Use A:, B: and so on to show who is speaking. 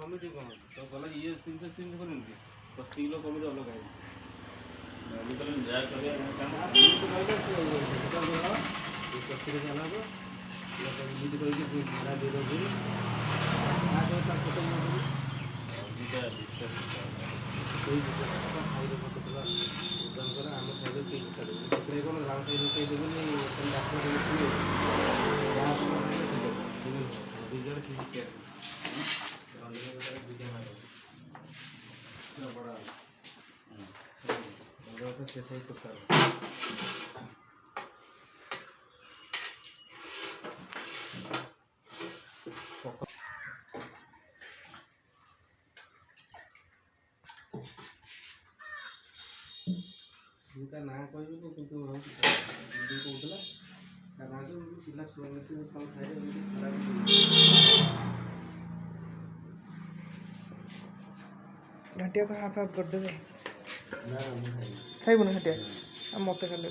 A: committee कौन तो गला ये सिंस करें कि बस्ती लोग कमिटी अलग है अभी तो जा करिए काम तो भाई तो गला ये बस्ती के जाना तो ये तो ईद करके कोई खाना दे दो भी आज तो खत्म हो गई अभी तो डिस्कस कोई का खाई दो तो गला उदन कर हम साइड के हिसाब से दूसरे को राउंड साइड के देबनी तुम डॉक्टर को सुनो या तो ठीक है बिजड़ की बड़ा से सही तो कर इनका ना कोई भी किंतु हम हिंदी को उतला कारण से पिला सुनने के कम खाए उनकी खराब
B: घाटिया को हाफ हाफ कर देबे
A: ना
B: खाइबो ना घाटिया आ मते खाले